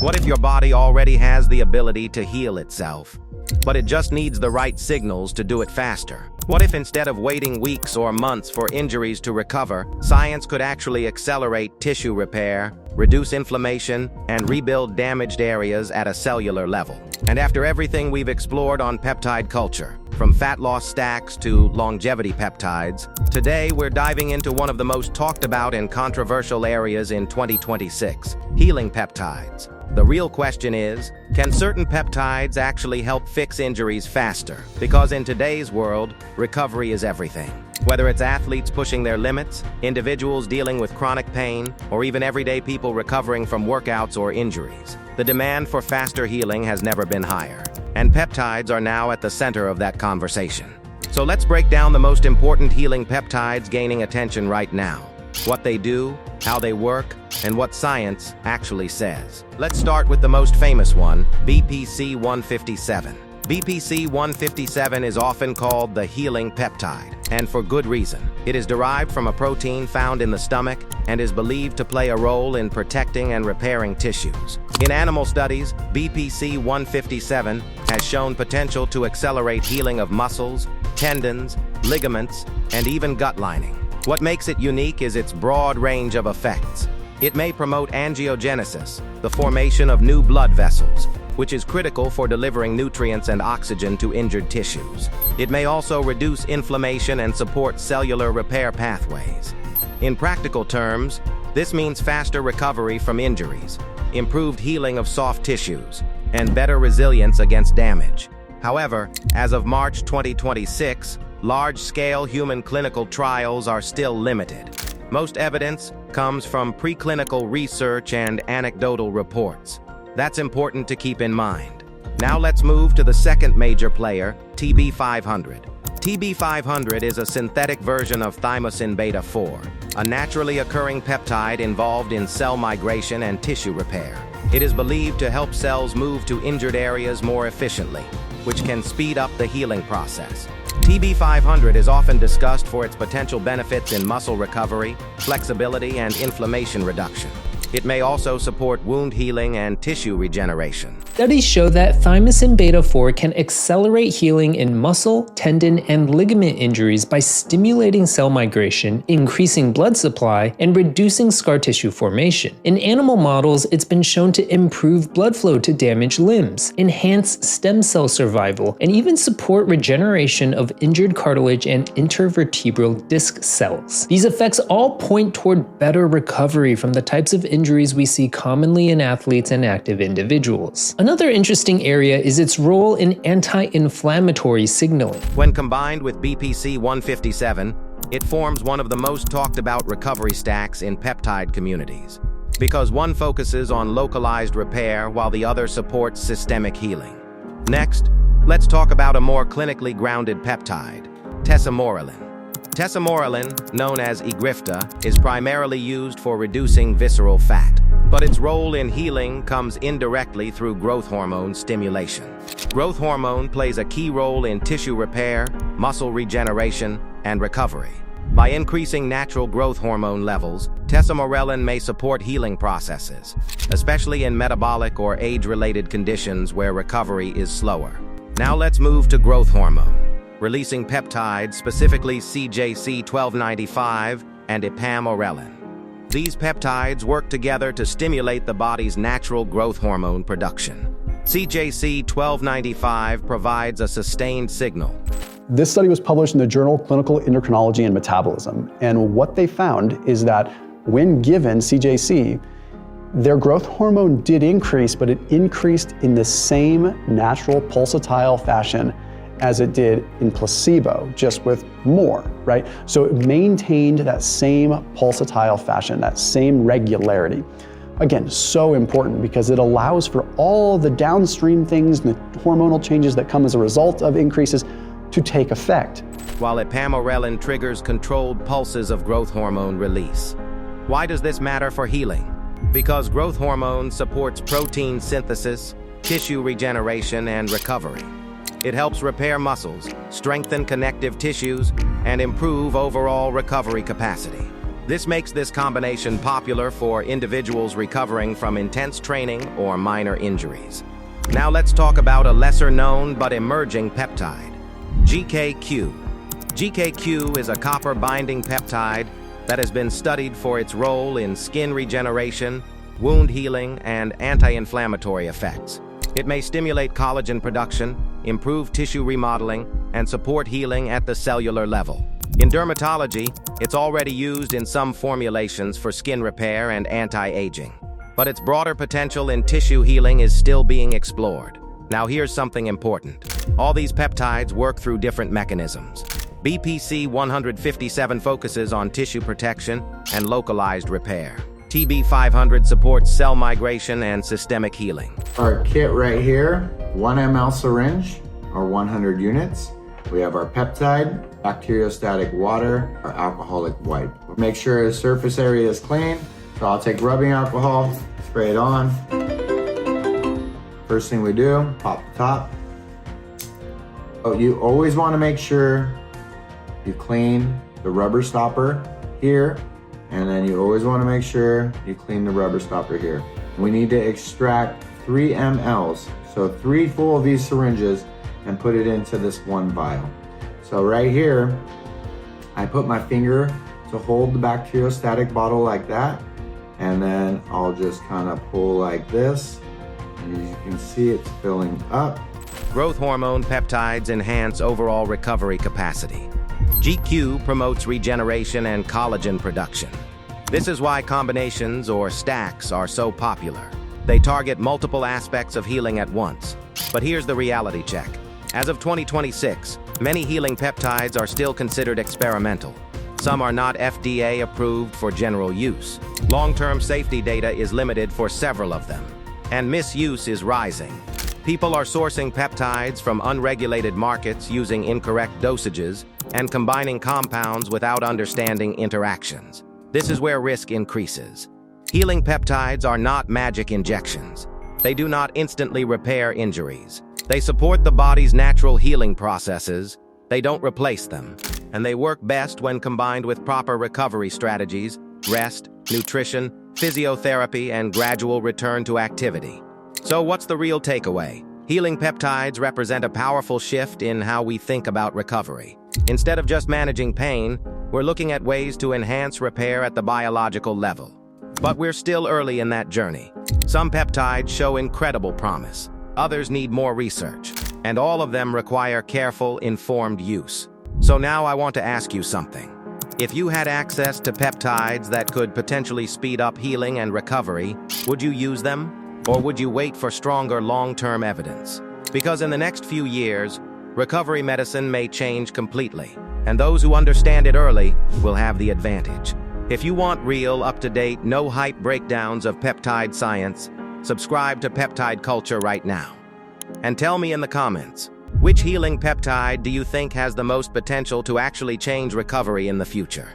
What if your body already has the ability to heal itself, but it just needs the right signals to do it faster? What if instead of waiting weeks or months for injuries to recover, science could actually accelerate tissue repair, reduce inflammation, and rebuild damaged areas at a cellular level? And after everything we've explored on peptide culture, from fat loss stacks to longevity peptides, today we're diving into one of the most talked about and controversial areas in 2026, healing peptides. The real question is, can certain peptides actually help fix injuries faster? Because in today's world, recovery is everything. Whether it's athletes pushing their limits, individuals dealing with chronic pain, or even everyday people recovering from workouts or injuries, the demand for faster healing has never been higher. And peptides are now at the center of that conversation. So let's break down the most important healing peptides gaining attention right now. What they do, how they work, and what science actually says. Let's start with the most famous one, BPC 157. BPC 157 is often called the healing peptide, and for good reason. It is derived from a protein found in the stomach and is believed to play a role in protecting and repairing tissues. In animal studies, BPC 157 has shown potential to accelerate healing of muscles, tendons, ligaments, and even gut lining. What makes it unique is its broad range of effects. It may promote angiogenesis, the formation of new blood vessels, which is critical for delivering nutrients and oxygen to injured tissues. It may also reduce inflammation and support cellular repair pathways. In practical terms, this means faster recovery from injuries, improved healing of soft tissues, and better resilience against damage. However, as of March 2026, large-scale human clinical trials are still limited. Most evidence comes from preclinical research and anecdotal reports. That's important to keep in mind. Now let's move to the second major player, TB500. TB500 is a synthetic version of thymosin beta-4, a naturally occurring peptide involved in cell migration and tissue repair. It is believed to help cells move to injured areas more efficiently, which can speed up the healing process. TB500 is often discussed for its potential benefits in muscle recovery, flexibility, and inflammation reduction. It may also support wound healing and tissue regeneration. Studies show that thymosin beta-4 can accelerate healing in muscle, tendon, and ligament injuries by stimulating cell migration, increasing blood supply, and reducing scar tissue formation. In animal models, it's been shown to improve blood flow to damaged limbs, enhance stem cell survival, and even support regeneration of injured cartilage and intervertebral disc cells. These effects all point toward better recovery from the types of injuries we see commonly in athletes and active individuals. Another interesting area is its role in anti-inflammatory signaling. When combined with BPC 157, it forms one of the most talked about recovery stacks in peptide communities, because one focuses on localized repair while the other supports systemic healing. Next, let's talk about a more clinically grounded peptide, tesamorelin. Tesamorelin, known as Egrifta, is primarily used for reducing visceral fat, but its role in healing comes indirectly through growth hormone stimulation. Growth hormone plays a key role in tissue repair, muscle regeneration, and recovery. By increasing natural growth hormone levels, tesamorelin may support healing processes, especially in metabolic or age-related conditions where recovery is slower. Now let's move to growth hormone, releasing peptides, specifically CJC1295 and ipamorelin. These peptides work together to stimulate the body's natural growth hormone production. CJC1295 provides a sustained signal. This study was published in the journal Clinical Endocrinology and Metabolism, and what they found is that when given CJC, their growth hormone did increase, but it increased in the same natural pulsatile fashion as it did in placebo, just with more, right? So it maintained that same pulsatile fashion, that same regularity. Again, so important because it allows for all the downstream things and the hormonal changes that come as a result of increases to take effect. While ipamorelin triggers controlled pulses of growth hormone release. Why does this matter for healing? Because growth hormone supports protein synthesis, tissue regeneration, and recovery. It helps repair muscles, strengthen connective tissues, and improve overall recovery capacity. This makes this combination popular for individuals recovering from intense training or minor injuries. Now let's talk about a lesser-known but emerging peptide, GKQ. GKQ is a copper-binding peptide that has been studied for its role in skin regeneration, wound healing, and anti-inflammatory effects. It may stimulate collagen production, improve tissue remodeling, and support healing at the cellular level. In dermatology, it's already used in some formulations for skin repair and anti-aging. But its broader potential in tissue healing is still being explored. Now here's something important. All these peptides work through different mechanisms. BPC 157 focuses on tissue protection and localized repair. TB 500 supports cell migration and systemic healing. Our kit right here, 1 ml syringe or 100 units. We have our peptide, bacteriostatic water, our alcoholic wipe. Make sure the surface area is clean. So I'll take rubbing alcohol, spray it on. First thing we do, pop the top. Oh, you always want to make sure you clean the rubber stopper here, and then you always want to make sure you clean the rubber stopper here. We need to extract 3 mLs, so 3 full of these syringes, and put it into this one vial. So right here, I put my finger to hold the bacteriostatic bottle like that, and then I'll just kind of pull like this, and as you can see, it's filling up. Growth hormone peptides enhance overall recovery capacity. GQ promotes regeneration and collagen production. This is why combinations or stacks are so popular. They target multiple aspects of healing at once. But here's the reality check. As of 2026, many healing peptides are still considered experimental. Some are not FDA approved for general use. Long-term safety data is limited for several of them, and misuse is rising. People are sourcing peptides from unregulated markets using incorrect dosages and combining compounds without understanding interactions. This is where risk increases. Healing peptides are not magic injections. They do not instantly repair injuries. They support the body's natural healing processes. They don't replace them. And they work best when combined with proper recovery strategies, rest, nutrition, physiotherapy, and gradual return to activity. So what's the real takeaway? Healing peptides represent a powerful shift in how we think about recovery. Instead of just managing pain, we're looking at ways to enhance repair at the biological level. But we're still early in that journey. Some peptides show incredible promise. Others need more research, and all of them require careful, informed use. So now I want to ask you something. If you had access to peptides that could potentially speed up healing and recovery, would you use them? Or would you wait for stronger long-term evidence? Because in the next few years, recovery medicine may change completely, and those who understand it early will have the advantage. If you want real, up-to-date, no-hype breakdowns of peptide science, subscribe to Peptide Culture right now. And tell me in the comments, which healing peptide do you think has the most potential to actually change recovery in the future?